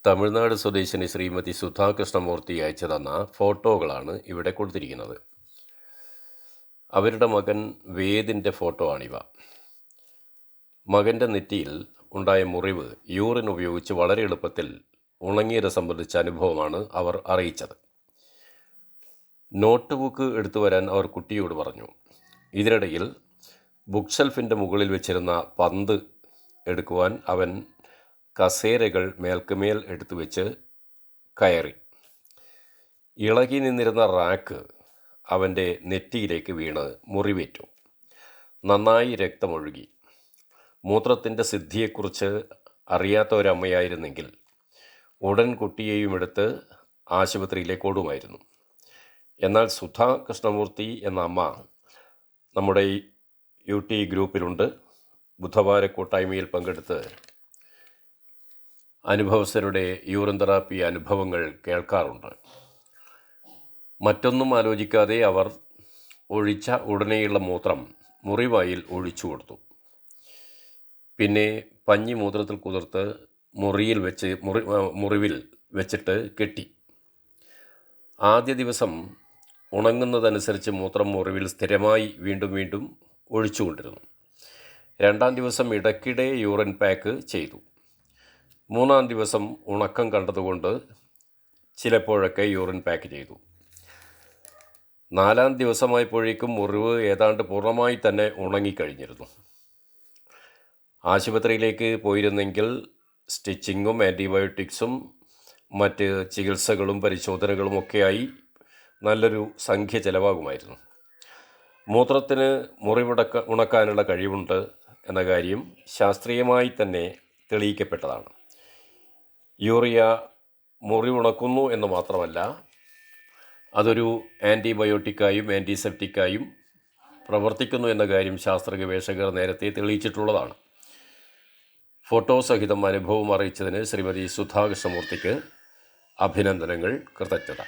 തമിഴ്നാട് സ്വദേശിനി ശ്രീമതി സുധാ കൃഷ്ണമൂർത്തി അയച്ചു തന്ന ഫോട്ടോകളാണ് ഇവിടെ കൊടുത്തിരിക്കുന്നത്. അവരുടെ മകൻ വേദിൻ്റെ ഫോട്ടോ ആണിവ. മകൻ്റെ നെറ്റിയിൽ ഉണ്ടായ മുറിവ് യൂറിൻ ഉപയോഗിച്ച് വളരെ എളുപ്പത്തിൽ ഉണങ്ങിയത് സംബന്ധിച്ച അനുഭവമാണ് അവർ അറിയിച്ചത്. നോട്ട് ബുക്ക് എടുത്തു വരാൻ അവർ കുട്ടിയോട് പറഞ്ഞു. ഇതിനിടയിൽ ബുക്ക് ഷെൽഫിൻ്റെ മുകളിൽ വെച്ചിരുന്ന പന്ത് എടുക്കുവാൻ അവൻ കസേരകൾ മേൽക്കുമേൽ എടുത്തു വെച്ച് കയറി. ഇളകി നിന്നിരുന്ന റാക്ക് അവൻ്റെ നെറ്റിയിലേക്ക് വീണ് മുറിവേറ്റു. നന്നായി രക്തമൊഴുകി. മൂത്രത്തിൻ്റെ സിദ്ധിയെക്കുറിച്ച് അറിയാത്ത ഒരമ്മയായിരുന്നെങ്കിൽ ഉടൻ കുട്ടിയെയും എടുത്ത് ആശുപത്രിയിലേക്ക് ഓടുമായിരുന്നു. എന്നാൽ സുധാ കൃഷ്ണമൂർത്തി എന്ന അമ്മ നമ്മുടെ UT ഗ്രൂപ്പിലുണ്ട്. ബുധവാര കൂട്ടായ്മയിൽ പങ്കെടുത്ത് അനുഭവസ്ഥരുടെ യൂറിൻ തെറാപ്പി അനുഭവങ്ങൾ കേൾക്കാറുണ്ട്. മറ്റൊന്നും ആലോചിക്കാതെ അവർ ഒഴിച്ച ഉടനെയുള്ള മൂത്രം മുറിവായിൽ ഒഴിച്ചു കൊടുത്തു. പിന്നെ പഞ്ഞി മൂത്രത്തിൽ കുതിർത്ത് മുറിവിൽ വെച്ചിട്ട് കെട്ടി. ആദ്യ ദിവസം ഉണങ്ങുന്നതനുസരിച്ച് മൂത്രം മുറിവിൽ സ്ഥിരമായി വീണ്ടും വീണ്ടും ഒഴിച്ചുകൊണ്ടിരുന്നു. രണ്ടാം ദിവസം ഇടയ്ക്കിടെ യൂറിൻ പാക്ക് ചെയ്തു. മൂന്നാം ദിവസം ഉണക്കം കണ്ടതുകൊണ്ട് ചിലപ്പോഴൊക്കെ യൂറിൻ പാക്ക് ചെയ്തു. നാലാം ദിവസമായപ്പോഴേക്കും മുറിവ് ഏതാണ്ട് പൂർണ്ണമായി തന്നെ ഉണങ്ങിക്കഴിഞ്ഞിരുന്നു. ആശുപത്രിയിലേക്ക് പോയിരുന്നെങ്കിൽ സ്റ്റിച്ചിങ്ങും ആൻറ്റിബയോട്ടിക്സും മറ്റ് ചികിത്സകളും പരിശോധനകളും ഒക്കെയായി നല്ലൊരു സംഖ്യ ചിലവാകുമായിരുന്നു. മൂത്രത്തിന് ഉണക്കാനുള്ള കഴിവുണ്ട് എന്ന കാര്യം ശാസ്ത്രീയമായി തന്നെ തെളിയിക്കപ്പെട്ടതാണ്. യൂറിയ മുറിവുണക്കുന്നു എന്ന് മാത്രമല്ല, അതൊരു ആൻറ്റിബയോട്ടിക്കായും ആൻറ്റിസെപ്റ്റിക്കായും പ്രവർത്തിക്കുന്നു എന്ന കാര്യം ശാസ്ത്ര ഗവേഷകർ നേരത്തെ തെളിയിച്ചിട്ടുള്ളതാണ്. ഫോട്ടോ സഹിതം അനുഭവം അറിയിച്ചതിന് ശ്രീമതി സുധാ കൃഷ്ണമൂർത്തിക്ക് അഭിനന്ദനങ്ങൾ, കൃതജ്ഞത.